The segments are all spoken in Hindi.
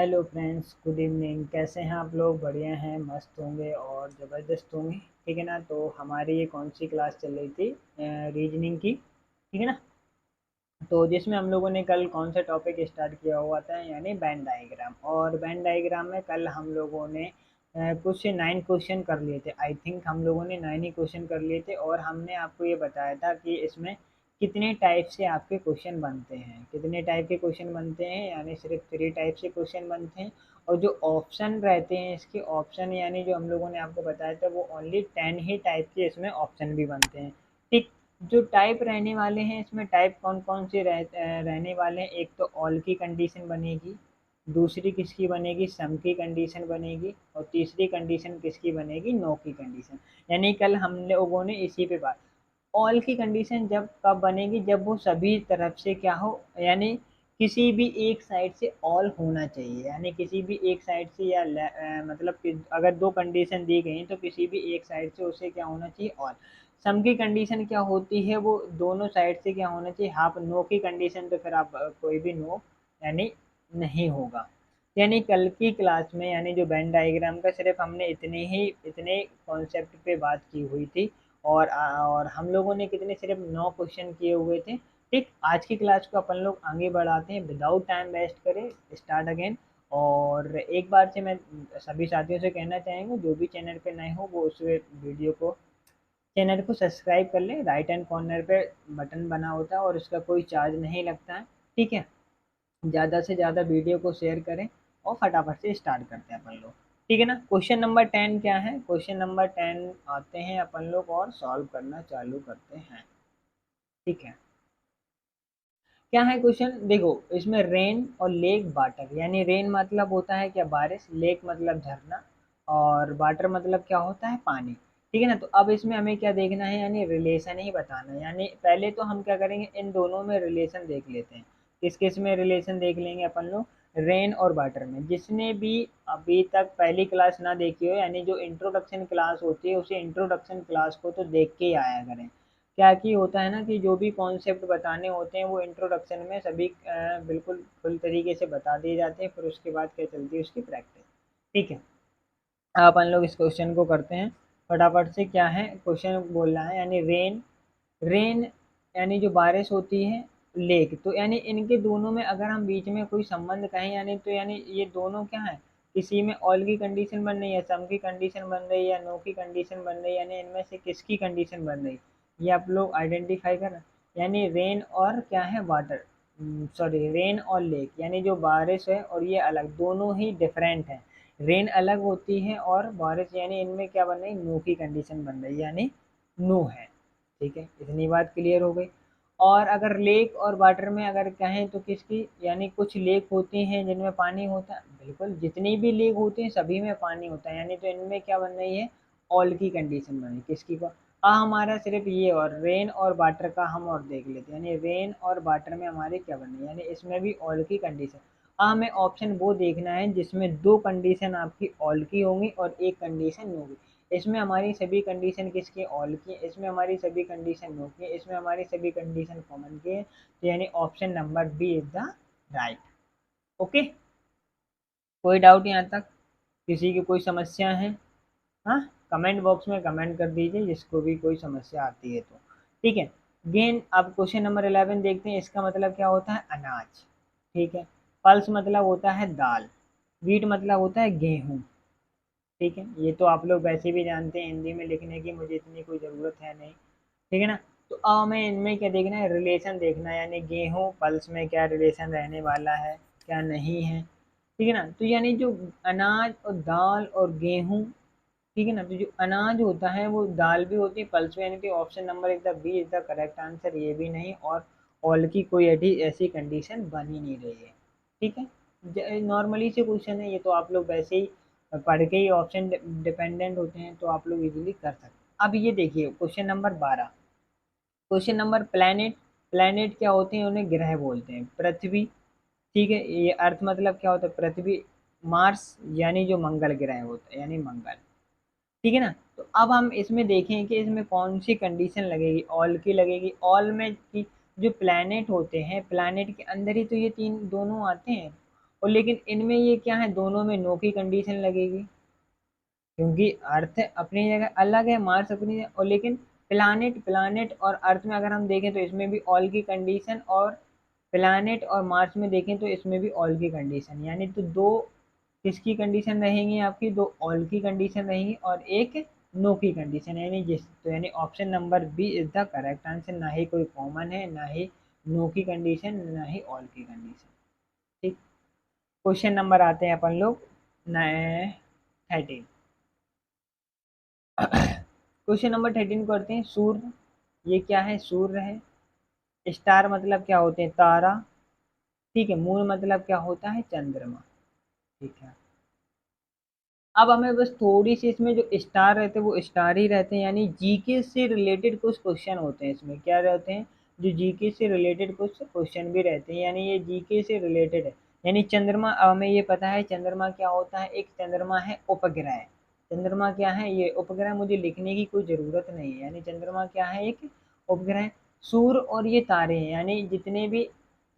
Hello friends, good evening. कैसे हैं आप लोग? बढ़िया हैं, मस्त होंगे और ज़बरदस्त होंगे। ठीक है ना। तो हमारी ये कौन सी क्लास चल रही थी? रीजनिंग की। ठीक है ना। तो जिसमें हम लोगों ने कल कौन सा टॉपिक स्टार्ट किया हुआ था, यानी वेन डायग्राम। और वेन डायग्राम में कल हम लोगों ने कुछ 9 क्वेश्चन कर लिए थे। आई थिंक हम लोगों ने 9 ही क्वेश्चन कर लिए थे। और हमने आपको ये बताया था कि इसमें कितने टाइप से आपके क्वेश्चन बनते हैं, कितने टाइप के क्वेश्चन बनते हैं, यानी सिर्फ 3 टाइप से क्वेश्चन बनते हैं। और जो ऑप्शन रहते हैं इसके ऑप्शन, यानी जो हम लोगों ने आपको बताया था, वो ओनली 10 ही टाइप के इसमें ऑप्शन भी बनते हैं। ठीक। जो टाइप रहने वाले हैं इसमें, टाइप कौन कौन से रहने वाले हैं? एक तो ऑल की कंडीशन बनेगी, दूसरी किसकी बनेगी? सम की कंडीशन बनेगी, और तीसरी कंडीशन किसकी बनेगी? नो की कंडीशन। यानी कल हम लोगों ने इसी पे बात। ऑल की कंडीशन जब कब बनेगी? जब वो सभी तरफ से क्या हो, यानी किसी भी एक साइड से ऑल होना चाहिए। यानी किसी भी एक साइड से या मतलब कि अगर दो कंडीशन दी गई तो किसी भी एक साइड से उसे क्या होना चाहिए? ऑल। सम की कंडीशन क्या होती है? वो दोनों साइड से क्या होना चाहिए? हाफ। नो की कंडीशन तो फिर आप कोई भी नो यानी नहीं होगा। यानी कल की क्लास में, यानी जो वेन डायग्राम का, सिर्फ हमने इतने कॉन्सेप्ट पे बात की हुई थी। और हम लोगों ने कितने? सिर्फ 9 क्वेश्चन किए हुए थे। ठीक। आज की क्लास को अपन लोग आगे बढ़ाते हैं, विदाउट टाइम वेस्ट करें, स्टार्ट अगेन। और एक बार से मैं सभी साथियों से कहना चाहेंगे, जो भी चैनल पे नए हो वो उस वीडियो को, चैनल को सब्सक्राइब कर लें। राइट हैंड कॉर्नर पे बटन बना होता है और उसका कोई चार्ज नहीं लगता है। ठीक है। ज़्यादा से ज़्यादा वीडियो को शेयर करें और फटाफट से स्टार्ट करते हैं अपन लोग। ठीक है ना। क्वेश्चन नंबर 10 क्या है? क्वेश्चन नंबर 10 आते हैं अपन लोग और सॉल्व करना चालू करते हैं। ठीक है। क्या है क्वेश्चन? देखो, इसमें रेन और लेक वाटर, यानी रेन मतलब होता है क्या? बारिश। लेक मतलब झरना। और वाटर मतलब क्या होता है? पानी। ठीक है ना। तो अब इसमें हमें क्या देखना है? यानी रिलेशन ही बताना है। यानी पहले तो हम क्या करेंगे, इन दोनों में रिलेशन देख लेते हैं। किस किस में रिलेशन देख लेंगे अपन लोग? रेन और वाटर में। जिसने भी अभी तक पहली क्लास ना देखी हो, यानी जो इंट्रोडक्शन क्लास होती है, उसे इंट्रोडक्शन क्लास को तो देख के ही आया करें। क्या कि होता है ना कि जो भी कॉन्सेप्ट बताने होते हैं वो इंट्रोडक्शन में सभी बिल्कुल फुल तरीके से बता दिए जाते हैं। फिर उसके बाद क्या चलती है? उसकी प्रैक्टिस। ठीक है। अपन लोग इस क्वेश्चन को करते हैं फटाफट से। क्या है क्वेश्चन? बोल रहा है यानी रेन। रेन यानी जो बारिश होती है। लेक, तो यानी इनके दोनों में अगर हम बीच में कोई संबंध कहें, यानी तो यानी ये दोनों क्या है? किसी में ऑल की कंडीशन बन रही है, सम की कंडीशन बन रही है, या नो की कंडीशन बन रही है, यानी इनमें से किसकी कंडीशन बन रही है? ये आप लोग आइडेंटिफाई करना। यानी रेन और क्या है? वाटर। सॉरी, रेन और लेक, यानी जो बारिश है और ये अलग, दोनों ही डिफरेंट है। रेन अलग होती है और बारिश, यानी इनमें क्या बन रही? नो की कंडीशन बन रही है, यानी नो है। ठीक है, इतनी बात क्लियर हो गई। और अगर लेक और वाटर में अगर कहें तो किसकी? यानी कुछ लेक होती हैं जिनमें पानी होता है, बिल्कुल जितनी भी लेक होती हैं सभी में पानी होता है, यानी तो इनमें क्या बन रही है? ऑल की कंडीशन बन रही है। किसकी को? हमारा सिर्फ ये, और रेन और वाटर का हम और देख लेते हैं। यानी रेन और वाटर में हमारे क्या बन रही है? यानी इसमें भी ऑल की कंडीशन। हमें ऑप्शन वो देखना है जिसमें दो कंडीशन आपकी ऑल की होंगी और एक कंडीशन नो की। इसमें हमारी सभी कंडीशन किसकी? ऑल की। इसमें हमारी सभी कंडीशन नो की। इसमें हमारी सभी कंडीशन कॉमन की है। तो यानी option number B is the right. Okay. कोई डाउट यहाँ तक? किसी की कोई समस्या है? हाँ, कमेंट बॉक्स में कमेंट कर दीजिए जिसको भी कोई समस्या आती है तो। ठीक है। गेन, अब क्वेश्चन नंबर 11 देखते हैं। इसका मतलब क्या होता है? अनाज। ठीक है। पल्स मतलब होता है दाल। वीट मतलब होता है गेहूँ। ठीक है, ये तो आप लोग वैसे भी जानते हैं, हिंदी में लिखने की मुझे इतनी कोई ज़रूरत है नहीं। ठीक है ना। तो अब हमें इनमें क्या देखना है? रिलेशन देखना है, यानी गेहूँ पल्स में क्या रिलेशन रहने वाला है, क्या नहीं है। ठीक है ना। तो यानी जो अनाज और दाल और गेहूँ, ठीक है ना, तो जो अनाज होता है वो दाल भी होती है, पल्स में, यानी कि option number is the B is the correct answer. ये भी नहीं, और ऑल की कोई ऐसी कंडीशन बन ही नहीं रही है। ठीक है। नॉर्मली से क्वेश्चन है ये, तो आप लोग वैसे ही पढ़ के ही ऑप्शन डिपेंडेंट होते हैं, तो आप लोग इजीली कर सकते हैं। अब ये देखिए question number 12। Question number planet. Planet क्या होते हैं? उन्हें ग्रह बोलते हैं। पृथ्वी, ठीक है, ये अर्थ मतलब क्या होता है? पृथ्वी। मार्स, यानी जो मंगल ग्रह होता है, यानी मंगल। ठीक है ना। तो अब हम इसमें देखें कि इसमें कौन सी कंडीशन लगेगी? ऑल की लगेगी। ऑल में कि जो प्लैनेट होते हैं, प्लैनेट के अंदर ही तो ये तीन दोनों आते हैं। और लेकिन इनमें ये क्या है, दोनों में नो की कंडीशन लगेगी, क्योंकि अर्थ अपनी जगह अलग है, मार्स अपनी जगह, और लेकिन प्लानिट प्लानिट और अर्थ में अगर हम देखें तो इसमें भी ऑल की कंडीशन, और प्लानिट और मार्स में देखें तो इसमें भी ऑल की कंडीशन, यानी तो दो किसकी कंडीशन रहेंगी आपकी, दो ऑल की कंडीशन रहेंगी और एक नो की कंडीशन, यानी जिस तो यानी option number B is the correct answer. ना ही कोई कॉमन है, ना ही नो की कंडीशन, ना ही ऑल की कंडीशन। ठीक, क्वेश्चन नंबर आते हैं अपन लोग नए 13। क्वेश्चन नंबर 13 करते हैं। सूर्य, ये क्या है, सूर्य है। स्टार मतलब क्या होते हैं, तारा। ठीक है, मून मतलब क्या होता है, चंद्रमा। ठीक है, अब हमें बस थोड़ी सी इसमें जो स्टार रहते हैं वो स्टार ही रहते हैं, यानी जीके से रिलेटेड कुछ क्वेश्चन होते हैं इसमें, क्या रहते हैं, जो जीके से रिलेटेड कुछ क्वेश्चन भी रहते हैं, यानी ये जीके से रिलेटेड है। यानी चंद्रमा, अब हमें ये पता है चंद्रमा क्या होता है, एक चंद्रमा है उपग्रह। चंद्रमा क्या है, ये उपग्रह, मुझे लिखने की कोई ज़रूरत नहीं है, यानी चंद्रमा क्या है, एक उपग्रह। सूर्य और ये तारे हैं, यानी जितने भी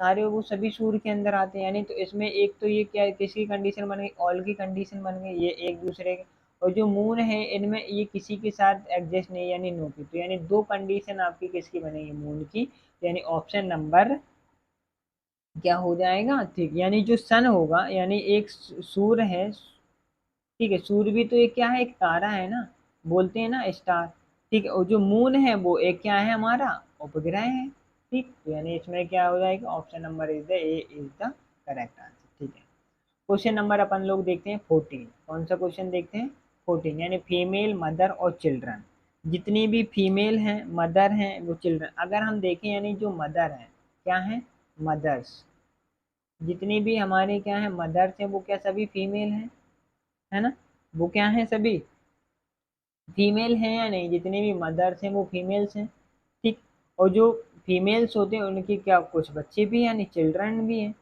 तारे वो सभी सूर्य के अंदर आते हैं, यानी तो इसमें एक तो ये क्या किसकी कंडीशन बन गई, ऑल की कंडीशन बन गई, ये एक दूसरे के। और जो मून है इनमें ये किसी के साथ एडजस्ट नहीं, यानी नो की, तो यानी दो कंडीशन आपकी किसकी बनेगी, मून की, यानी ऑप्शन नंबर क्या हो जाएगा, ठीक, यानी जो सन होगा, यानी एक सूर्य है, ठीक है, सूर्य भी तो एक क्या है, एक तारा है ना, बोलते हैं ना स्टार। ठीक है, और जो मून है वो एक क्या है, हमारा उपग्रह है। ठीक, तो यानी इसमें क्या हो जाएगा, option number is the A is the correct answer. ठीक है, क्वेश्चन नंबर अपन लोग देखते हैं 14। कौन सा क्वेश्चन देखते हैं, 14, यानी फीमेल, मदर और चिल्ड्रन। जितनी भी फीमेल हैं, मदर हैं, वो चिल्ड्रन। अगर हम देखें यानी जो मदर हैं, क्या हैं, मदर्स, जितनी भी हमारे क्या है मदर्स हैं वो क्या सभी फीमेल हैं, है ना, वो क्या है, सभी फीमेल हैं या नहीं, जितने भी मदर्स हैं वो फीमेल्स हैं। ठीक, और जो फीमेल्स होते हैं उनके क्या कुछ बच्चे भी हैं, यानी चिल्ड्रन भी हैं।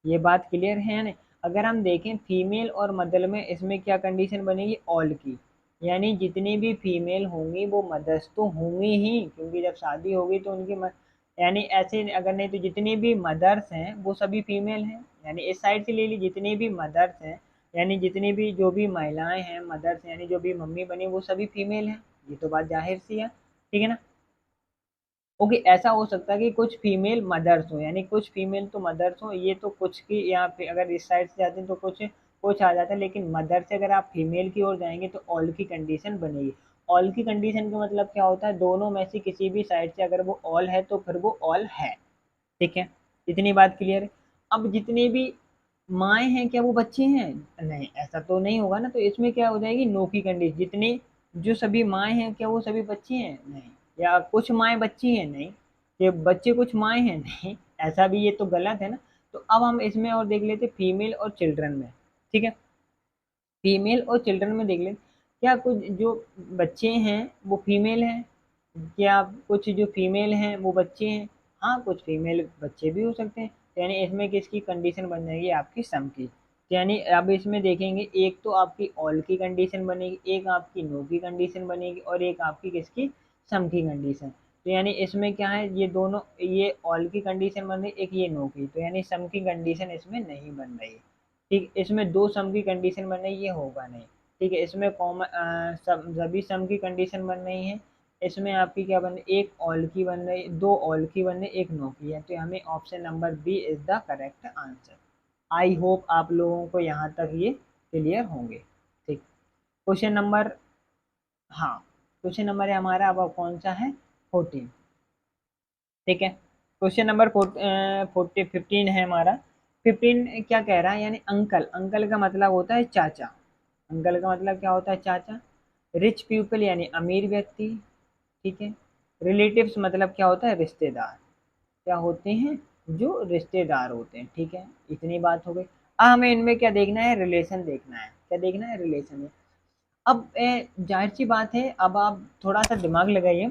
ये बात क्लियर है या नहीं। अगर हम देखें फीमेल और मदर में, इसमें क्या कंडीशन बनेगी, ऑल की, यानी जितनी भी फीमेल होंगी वो मदर्स तो होंगी ही, क्योंकि जब शादी होगी तो उनकी यानी ऐसे, अगर नहीं तो जितनी भी मदर्स हैं वो सभी फीमेल हैं, यानी इस साइड से ले ली, जितनी भी मदर्स हैं, यानी जितनी भी जो भी महिलाएं हैं मदर्स, यानी जो भी मम्मी बनी वो सभी फीमेल हैं। ये तो बात जाहिर सी है, ठीक है ना। ओके, ऐसा हो सकता है कि कुछ फीमेल मदर्स हो, यानी कुछ फीमेल तो मदर्स हो, ये तो कुछ की यहाँ पे अगर इस साइड से जाते हैं तो कुछ कुछ आ जाता है, लेकिन मदर से अगर आप फीमेल की ओर जाएंगे तो ऑल की कंडीशन बनेगी। ऑल की कंडीशन का मतलब क्या होता है, दोनों में से किसी भी साइड से अगर वो ऑल है तो फिर वो ऑल है। ठीक है, इतनी बात क्लियर है। अब जितने भी माएँ हैं क्या वो बच्चे हैं, नहीं, ऐसा तो नहीं होगा ना, तो इसमें क्या हो जाएगी, नो की कंडीशन। जितने जो सभी माएँ हैं क्या वो सभी बच्चे हैं, नहीं, या कुछ माएँ बच्ची हैं, नहीं, ये बच्चे कुछ माएँ हैं, नहीं, ऐसा भी ये तो गलत है ना। तो अब हम इसमें और देख लेते फीमेल और चिल्ड्रन में। ठीक है, फीमेल और चिल्ड्रन में देख लेते, क्या कुछ जो बच्चे हैं वो फीमेल हैं, क्या कुछ जो फीमेल हैं वो बच्चे हैं, हाँ कुछ फीमेल बच्चे भी हो सकते हैं, तो यानी इसमें किसकी कंडीशन बन जाएगी, आपकी सम की। तो यानी अब इसमें देखेंगे, एक तो आपकी ऑल की कंडीशन बनेगी, एक आपकी नो की कंडीशन बनेगी, और एक आपकी किसकी, सम की कंडीशन। तो यानी इसमें क्या है, ये दोनों, ये ऑल की कंडीशन बन रही, एक ये नो की, तो यानी सम की कंडीशन इसमें नहीं बन रही। ठीक, इसमें दो सम की कंडीशन बन रही, ये होगा नहीं। ठीक है, इसमें कॉमन सभी सम की कंडीशन बन रही है। इसमें आपकी क्या बन रही, एक ऑल की बन रही, दो ऑल की बन रही, एक नो की है, तो हमें option number B is the correct answer. I hope आप लोगों को यहाँ तक ये क्लियर होंगे। ठीक, क्वेश्चन नंबर, हाँ, क्वेश्चन नंबर है हमारा अब कौन सा है, 14। ठीक है, क्वेश्चन नंबर 15 है हमारा। 15 क्या कह रहा है, यानी अंकल, अंकल का मतलब होता है चाचा। अंकल का मतलब क्या होता है, चाचा। रिच पीपल यानी अमीर व्यक्ति। ठीक है, रिलेटिव्स मतलब क्या होता है, रिश्तेदार। क्या होते हैं, जो रिश्तेदार होते हैं। ठीक है, इतनी बात हो गई। अब हमें इनमें क्या देखना है, रिलेशन देखना है, क्या देखना है, रिलेशन है। अब जाहिर सी बात है, अब आप थोड़ा सा दिमाग लगाइए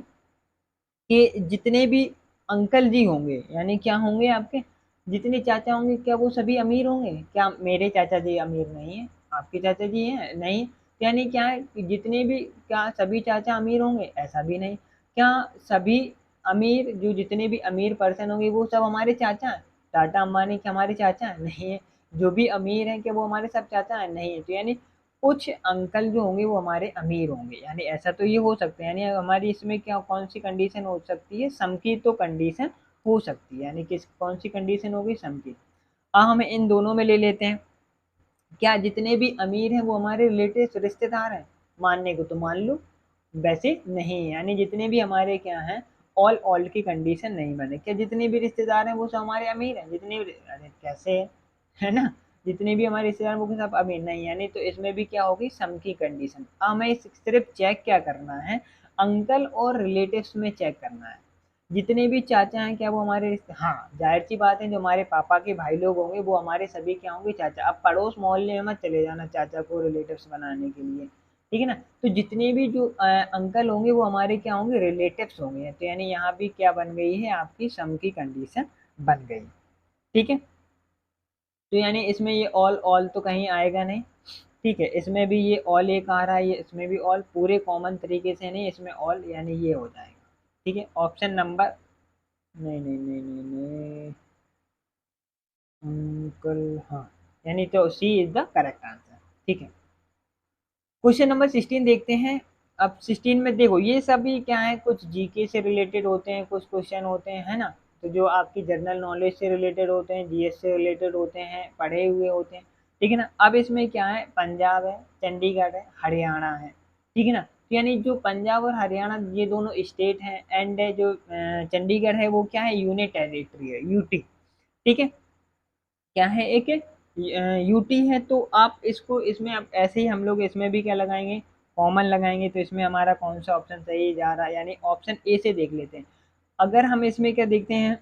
कि जितने भी अंकल जी होंगे, यानी क्या होंगे आपके, जितने चाचा होंगे क्या वो सभी अमीर होंगे, क्या मेरे चाचा जी अमीर नहीं है, आपके चाचा जी हैं नहीं, यानी क्या है कि जितने भी, क्या सभी चाचा अमीर होंगे, ऐसा भी नहीं। क्या सभी अमीर, जो जितने भी अमीर पर्सन होंगे वो सब हमारे चाचा हैं, टाटा अंबानी के हमारे चाचा हैं, नहीं है। जो भी अमीर हैं क्या वो हमारे सब चाचा हैं? नहीं है। तो यानी कुछ अंकल जो होंगे वो हमारे अमीर होंगे, यानी ऐसा तो ये हो सकता है। यानी हमारी इसमें क्या कौन सी कंडीशन हो सकती है? सम की तो कंडीशन हो सकती है, यानी किस कौन सी कंडीशन होगी? सम की। अब हम इन दोनों में ले लेते हैं, क्या जितने भी अमीर हैं वो हमारे रिलेटिव रिश्तेदार हैं? मानने को तो मान लो, वैसे नहीं, यानी जितने भी हमारे क्या हैं, ऑल ऑल की कंडीशन नहीं बने। क्या जितने भी रिश्तेदार हैं वो सब हमारे अमीर हैं? जितने भी, अरे कैसे है ना, जितने भी हमारे रिश्तेदार हैं वो सब अमीर नहीं, यानी तो इसमें भी क्या होगी? सम की कंडीशन। हमें सिर्फ चेक क्या करना है? अंकल और रिलेटिव्स में चेक करना है। जितने भी चाचा हैं क्या वो हमारे हाँ, जाहिर सी बात है, जो हमारे पापा के भाई लोग होंगे वो हमारे सभी क्या होंगे? चाचा। अब पड़ोस मोहल्ले में मत चले जाना चाचा को रिलेटिव्स बनाने के लिए, ठीक है ना। तो जितने भी जो अंकल होंगे वो हमारे क्या होंगे? रिलेटिव्स होंगे। तो यानी यहाँ भी क्या बन गई है? आपकी सम की कंडीशन बन गई, ठीक है। तो यानी इसमें ये ऑल ऑल तो कहीं आएगा नहीं, ठीक है। इसमें भी ये ऑल एक आ रहा है, ये इसमें भी ऑल, पूरे कॉमन तरीके से नहीं, इसमें ऑल, यानी ये हो जाएगा, ठीक है। ऑप्शन नंबर, नहीं नहीं नहीं नहीं नहीं, अंकल, हाँ, यानी तो सी इज द करेक्ट आंसर, ठीक है। क्वेश्चन नंबर 16 देखते हैं। अब 16 में देखो, ये सभी क्या है? कुछ जीके से रिलेटेड होते हैं, कुछ क्वेश्चन होते हैं, है ना। तो जो आपकी जनरल नॉलेज से रिलेटेड होते हैं, जीएस से रिलेटेड होते हैं, पढ़े हुए होते हैं, ठीक है ना। अब इसमें क्या है? पंजाब है, चंडीगढ़ है, हरियाणा है, ठीक है ना। तो यानी जो पंजाब और हरियाणा ये दोनों स्टेट हैं, एंड जो चंडीगढ़ है वो क्या है? यूनियन टेरिटरी है, यूटी, ठीक है। क्या है? एक यूटी है। तो आप इसको, इसमें अब ऐसे ही हम लोग इसमें भी क्या लगाएंगे? कॉमन लगाएंगे। तो इसमें हमारा कौन सा ऑप्शन सही जा रहा है? यानी ऑप्शन ए से देख लेते हैं। अगर हम इसमें क्या देखते हैं,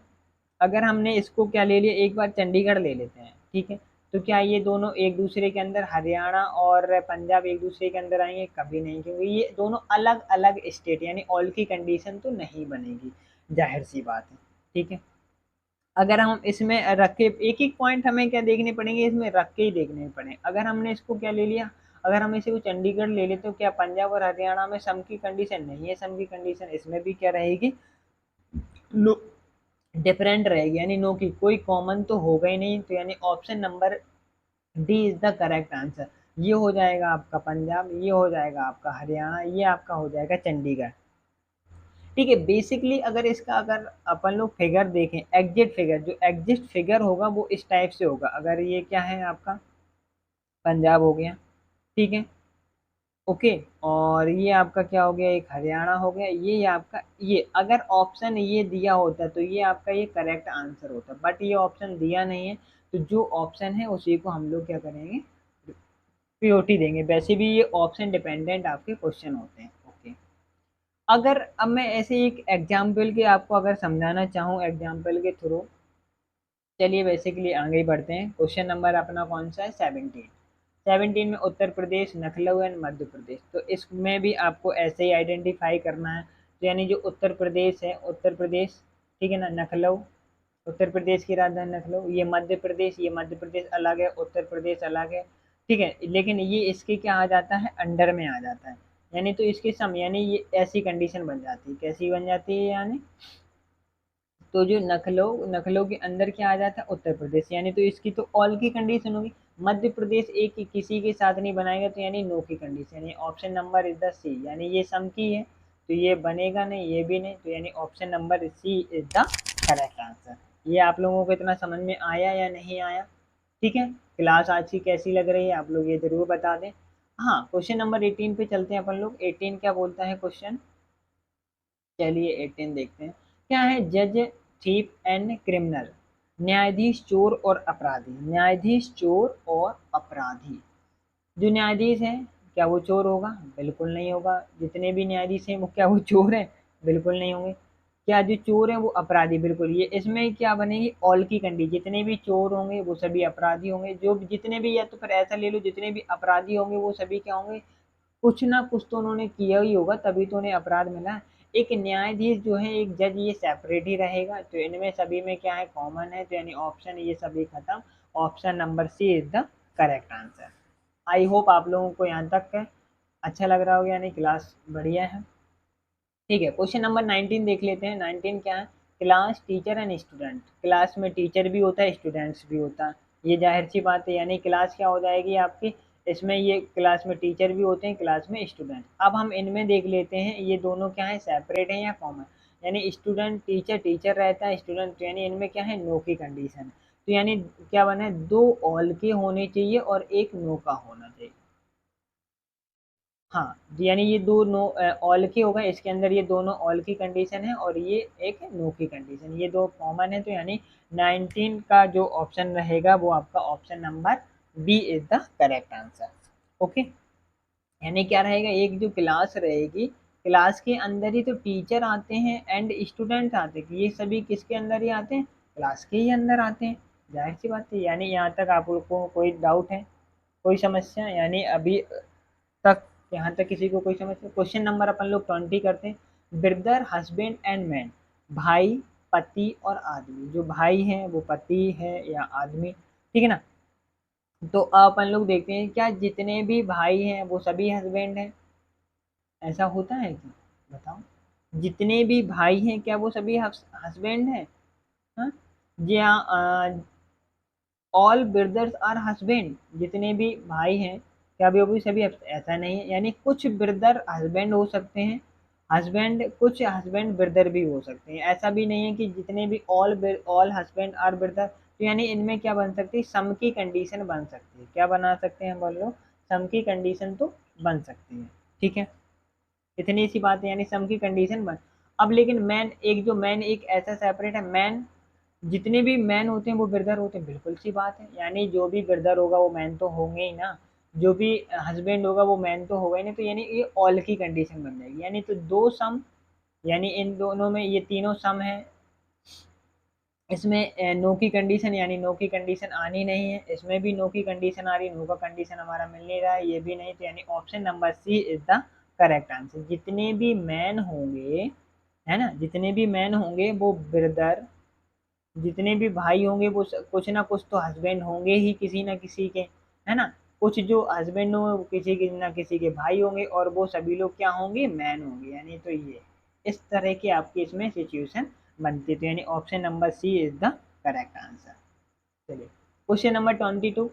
अगर हमने इसको क्या ले लिया, एक बार चंडीगढ़ ले लेते हैं, ठीक है। तो क्या ये दोनों एक दूसरे के अंदर, हरियाणा और पंजाब एक दूसरे के अंदर आएंगे? कभी नहीं, क्योंकि ये दोनों अलग अलग स्टेट, यानी ऑल की कंडीशन तो नहीं बनेगी, जाहिर सी बात है, ठीक है। अगर हम इसमें रख के एक एक पॉइंट हमें क्या देखने पड़ेंगे? इसमें रख के ही देखने पड़ेंगे। अगर हमने इसको क्या ले लिया, अगर हम इसे को चंडीगढ़ ले लेते, तो क्या पंजाब और हरियाणा में सम की कंडीशन नहीं है? सम की कंडीशन इसमें भी क्या रहेगी? नो, डिफरेंट रहेगी, यानी नो की कोई कॉमन तो होगा ही नहीं। तो यानी option number D is the correct answer. ये हो जाएगा आपका पंजाब, ये हो जाएगा आपका हरियाणा, ये आपका हो जाएगा चंडीगढ़, ठीक है। बेसिकली अगर इसका, अगर अपन लोग फिगर देखें, एग्जिट फिगर, जो एग्जिट फिगर होगा वो इस टाइप से होगा। अगर ये क्या है आपका? पंजाब हो गया, ठीक है, ओके। और ये आपका क्या हो गया? एक हरियाणा हो गया, ये आपका, ये अगर ऑप्शन ये दिया होता तो ये आपका ये करेक्ट आंसर होता, बट ये ऑप्शन दिया नहीं है। तो जो ऑप्शन है उसी को हम लोग क्या करेंगे? प्रायोरिटी देंगे। वैसे भी ये ऑप्शन डिपेंडेंट आपके क्वेश्चन होते हैं, ओके। अगर अब मैं ऐसे एक एग्जाम्पल के आपको अगर समझाना चाहूँ, एग्जाम्पल के थ्रू, चलिए बेसिकली आगे बढ़ते हैं। क्वेश्चन नंबर अपना कौन सा है? 17। 17 में उत्तर प्रदेश, लखनऊ एंड मध्य प्रदेश। तो इसमें भी आपको ऐसे ही आइडेंटिफाई करना है। तो यानी जो उत्तर प्रदेश है, उत्तर प्रदेश, ठीक है ना, लखनऊ, उत्तर प्रदेश की राजधानी लखनऊ। ये मध्य प्रदेश, ये मध्य प्रदेश अलग है, उत्तर प्रदेश अलग है, ठीक है। लेकिन ये इसके क्या आ जाता है? अंडर में आ जाता है, यानी तो इसके सम, यानी ये ऐसी कंडीशन बन जाती है। कैसी बन जाती है? यानी तो जो नखलऊ, नखलऊ के अंदर क्या आ जाता है? उत्तर प्रदेश, यानी तो इसकी तो ऑल की कंडीशन होगी। मध्य प्रदेश एक ही किसी के साथ नहीं बनाएगा, तो यानी नो की कंडीशन, यानी ऑप्शन नंबर इज द सी, यानी ये सम की है तो ये बनेगा नहीं, ये भी नहीं। तो यानी option number C is the correct answer. ये आप लोगों को इतना समझ में आया या नहीं आया? ठीक है। क्लास आज की कैसी लग रही है आप लोग ये जरूर बता दें। हाँ, क्वेश्चन नंबर 18 पे चलते हैं अपन लोग। 18 क्या बोलता है क्वेश्चन? चलिए 18 देखते हैं। क्या है? जज, थीप एंड क्रिमिनल, न्यायाधीश, चोर और अपराधी। न्यायाधीश, चोर और अपराधी। जो न्यायाधीश है क्या वो चोर होगा? बिल्कुल नहीं होगा। जितने भी न्यायाधीश हैं वो क्या वो चोर हैं? बिल्कुल नहीं होंगे। क्या जो चोर हैं वो अपराधी? बिल्कुल। ये इसमें क्या बनेगी? ऑल की कंडीशन, जितने भी चोर होंगे वो सभी अपराधी होंगे। जो जितने भी, या तो फिर ऐसा ले लो, जितने भी अपराधी होंगे वो सभी क्या होंगे? कुछ ना कुछ तो उन्होंने किया ही होगा, तभी तो उन्हें अपराध मिला। एक न्यायाधीश जो है, एक जज, ये सेपरेट ही रहेगा। तो इनमें सभी में क्या है? कॉमन है। तो यानी ऑप्शन ये सभी खत्म। Option number C is the correct answer. I hope आप लोगों को यहाँ तक अच्छा लग रहा होगा, यानी क्लास बढ़िया है, ठीक है। क्वेश्चन नंबर 19 देख लेते हैं। 19 क्या है? Class, teacher and student. Class में टीचर भी होता है, स्टूडेंट्स भी होता है। ये जाहिर सी बात है, यानी क्लास क्या हो जाएगी आपकी, इसमें ये क्लास में टीचर भी होते हैं, क्लास में स्टूडेंट। अब हम इनमें देख लेते हैं ये दोनों क्या है, सेपरेट है या कॉमन। यानी स्टूडेंट टीचर, टीचर रहता है स्टूडेंट, यानी इनमें क्या है, नो की कंडीशन है। तो यानी क्या बना है, दो ऑल के होने चाहिए और एक नो का होना चाहिए। हाँ, यानी ये दो नो ऑल के होगा, इसके अंदर ये दोनों ऑल की कंडीशन है और ये एक नो की कंडीशन, ये दो कॉमन है। तो यानी 19 का जो ऑप्शन रहेगा वो आपका option number B is the correct answer. Okay, यानी क्या रहेगा, एक जो क्लास रहेगी, क्लास के अंदर ही तो टीचर आते हैं एंड स्टूडेंट आते हैं, ये सभी किसके अंदर ही आते हैं, क्लास के ही अंदर आते हैं। जाहिर सी बात है। यानी यहाँ तक आप लोग को कोई डाउट है, कोई समस्या, यानी अभी तक यहाँ तक किसी को कोई समस्या। क्वेश्चन नंबर अपन लोग 20 करते हैं। ब्रदर, हस्बैंड एंड मैन, भाई, पति और आदमी। जो भाई है वो पति है या आदमी, ठीक है ना। तो अब अपन लोग देखते हैं, क्या जितने भी भाई हैं वो सभी हस्बैंड हैं, ऐसा होता है क्या, बताओ। जितने भी भाई हैं क्या वो सभी हस्बैंड हैं, हाँ। जी हाँ, ऑल ब्रदर्स आर हस्बैंड, जितने भी भाई हैं क्या भी वो भी सभी ऐसा नहीं है। यानी कुछ ब्रदर हस्बैंड हो सकते हैं, हस्बैंड कुछ हस्बैंड ब्रदर भी हो सकते हैं। ऐसा भी नहीं है कि जितने भी ऑल हस्बैंड आर ब्रदर। तो यानी इनमें क्या बन सकती है, सम की कंडीशन बन सकती है। क्या बना सकते हैं बोल लो, सम की कंडीशन तो बन सकती है, ठीक है। इतनी सी बात है, यानी सम की कंडीशन बन। अब लेकिन मैन, एक जो मैन एक ऐसा सेपरेट है, मैन जितने भी मैन होते हैं वो ब्रदर होते हैं, बिल्कुल सी बात है। यानी जो भी ब्रदर होगा वो मैन तो होंगे ही ना, जो भी हस्बैंड होगा वो मैन तो होगा ही नहीं। तो यानी ये ऑल की कंडीशन बन जाएगी। यानी तो दो सम, यानी इन दोनों में ये तीनों सम है, इसमें नो की कंडीशन, यानी नो की कंडीशन आनी नहीं है। इसमें भी नो की कंडीशन आ रही है, नो का कंडीशन हमारा मिल नहीं रहा है, ये भी नहीं। तो यानी option number C is the correct answer. जितने भी मैन होंगे, है ना, जितने भी मैन होंगे वो ब्रदर, जितने भी भाई होंगे वो कुछ ना कुछ तो हस्बैंड होंगे ही किसी ना किसी के, है ना। कुछ जो हस्बैंड होंगे वो किसी के ना किसी के भाई होंगे, और वो सभी लोग क्या होंगे, मैन होंगे। यानी तो ये इस तरह की आपकी इसमें सिचुएशन बनती है। तो यानी option number C is the correct answer. चलिए, question number 22।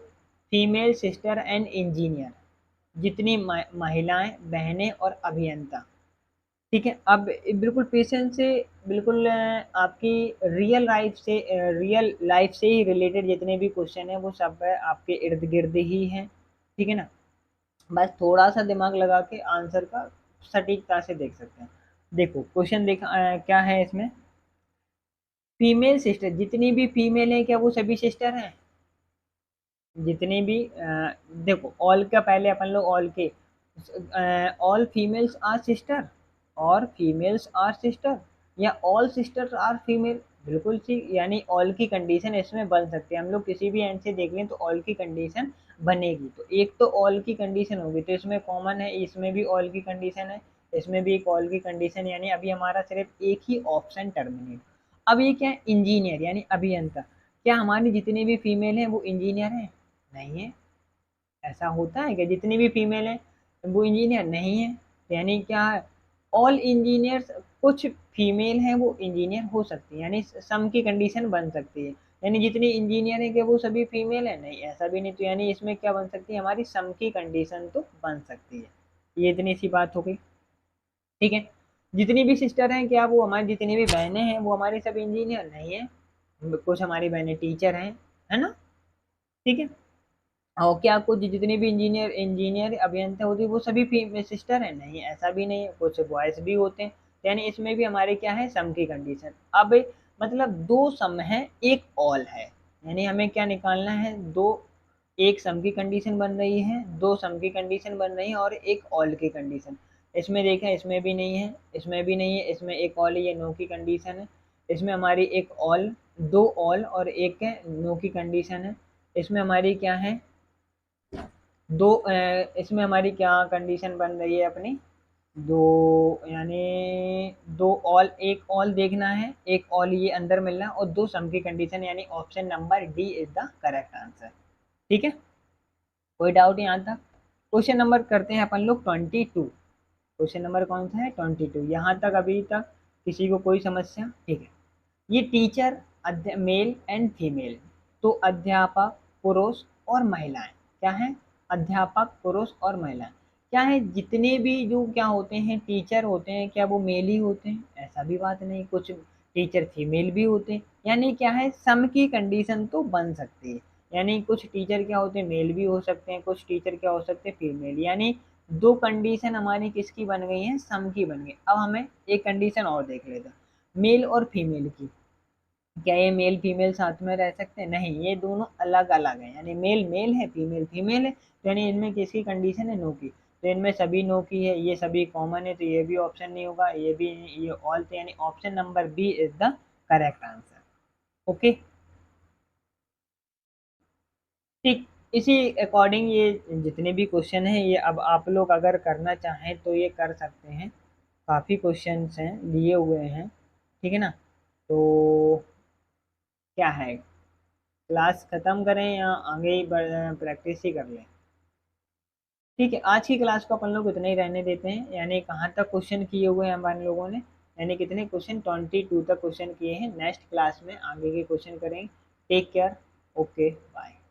Female sister and engineer, जितनी महिलाएं, बहनें और अभियंता, ठीक है। अब बिल्कुल पेशेंस से, बिल्कुल आपकी रियल लाइफ से ही रिलेटेड जितने भी क्वेश्चन है वो सब आपके इर्द गिर्द ही हैं, ठीक है ना। बस थोड़ा सा दिमाग लगा के आंसर का सटीकता से देख सकते हैं। देखो क्वेश्चन देखा, क्या है इसमें, फीमेल सिस्टर, जितनी भी फीमेल है क्या वो सभी सिस्टर हैं, जितनी भी देखो ऑल का पहले अपन लोग ऑल के, ऑल फीमेल्स आर सिस्टर, और फीमेल्स आर सिस्टर, या ऑल सिस्टर्स आर फीमेल, बिल्कुल सी। यानी ऑल की कंडीशन इसमें बन सकती है। हम लोग किसी भी एंड से देख लें तो ऑल की कंडीशन बनेगी। तो एक तो ऑल की कंडीशन होगी, तो इसमें कॉमन है, इसमें भी ऑल की कंडीशन है, इसमें भी एक ऑल की कंडीशन। यानी अभी हमारा सिर्फ एक ही ऑप्शन टर्मिनेट। अब ये क्या है, इंजीनियर यानी अभियंता। क्या हमारी जितनी भी फीमेल हैं वो इंजीनियर हैं, नहीं है। ऐसा होता है कि जितनी भी फीमेल है वो इंजीनियर नहीं है। यानी क्या है, ऑल इंजीनियर्स, कुछ फीमेल हैं वो इंजीनियर हो सकती है, यानी सम की कंडीशन बन सकती है। यानी जितनी इंजीनियर है कि वो सभी फीमेल है, नहीं ऐसा भी नहीं। तो यानी इसमें क्या बन सकती है, हमारी सम की कंडीशन तो बन सकती है। ये इतनी सी बात हो गई, ठीक है। जितनी भी सिस्टर हैं क्या वो हमारी, जितनी भी बहनें हैं वो हमारी सब इंजीनियर नहीं है, कुछ हमारी बहनें टीचर हैं, है ना, ठीक है। और क्या कुछ जितने भी इंजीनियर अभियंता होती है वो सभी सिस्टर है, नहीं ऐसा भी नहीं है, कुछ बॉयज भी होते हैं। यानी इसमें भी हमारे क्या है, सम की कंडीशन। अब मतलब दो सम है, एक ऑल है, यानी हमें क्या निकालना है, दो, एक सम की कंडीशन बन रही है, दो सम की कंडीशन बन रही है और एक ऑल की कंडीशन। इसमें देखें, इसमें भी नहीं है, इसमें भी नहीं है, इसमें एक ऑल है, ये नो की कंडीशन है। इसमें हमारी एक ऑल, दो ऑल और एक नो की कंडीशन है। इसमें हमारी क्या है, दो, इसमें हमारी क्या कंडीशन बन रही है अपनी, दो, यानी दो ऑल, एक ऑल देखना है, एक ऑल ये अंदर मिलना है, और दो सम की कंडीशन। यानी option number D is the correct answer, ठीक है। कोई डाउट यहाँ तक। क्वेश्चन नंबर करते हैं अपन लोग 22। क्वेश्चन नंबर कौन सा है, 22। यहाँ तक अभी तक किसी को कोई समस्या, ठीक है। ये टीचर, मेल एंड फीमेल, तो अध्यापक, पुरुष और महिलाएं। क्या है? अध्यापक पुरुष और महिलाएं। क्या है? जितने भी जो क्या होते हैं टीचर होते हैं, क्या वो मेल ही होते हैं? ऐसा भी बात नहीं, कुछ टीचर फीमेल भी होते हैं। यानी क्या है, सम की कंडीशन तो बन सकती है। यानी कुछ टीचर क्या होते हैं, मेल भी हो सकते हैं, कुछ टीचर क्या हो सकते हैं, फीमेल। यानी दो कंडीशन हमारी किसकी बन गई है, सम की बन गई। अब हमें एक कंडीशन और देख लेते हैं, मेल और फीमेल की। क्या ये मेल फीमेल साथ में रह सकते हैं? नहीं, ये दोनों अलग अलग हैं। यानी मेल मेल है, फीमेल फीमेल है। तो यानी इनमें किसकी कंडीशन है, नो की। तो इनमें सभी नो की है, ये सभी कॉमन है, तो ये भी ऑप्शन नहीं होगा, ये भी, ये ऑल। तो यानी option number B is the correct answer. Okay, ठीक। इसी अकॉर्डिंग ये जितने भी क्वेश्चन हैं, ये अब आप लोग अगर करना चाहें तो ये कर सकते हैं। काफ़ी क्वेश्चंस हैं, लिए हुए हैं, ठीक है ना। तो क्या है, क्लास खत्म करें या आगे ही प्रैक्टिस ही कर लें? ठीक है, आज की क्लास को अपन लोग इतना ही रहने देते हैं। यानी कहाँ तक क्वेश्चन किए हुए हैं हमारे लोगों ने? यानी कितने क्वेश्चन, 22 तक क्वेश्चन किए हैं। नेक्स्ट क्लास में आगे के क्वेश्चन करेंगे। Take care. Okay, bye.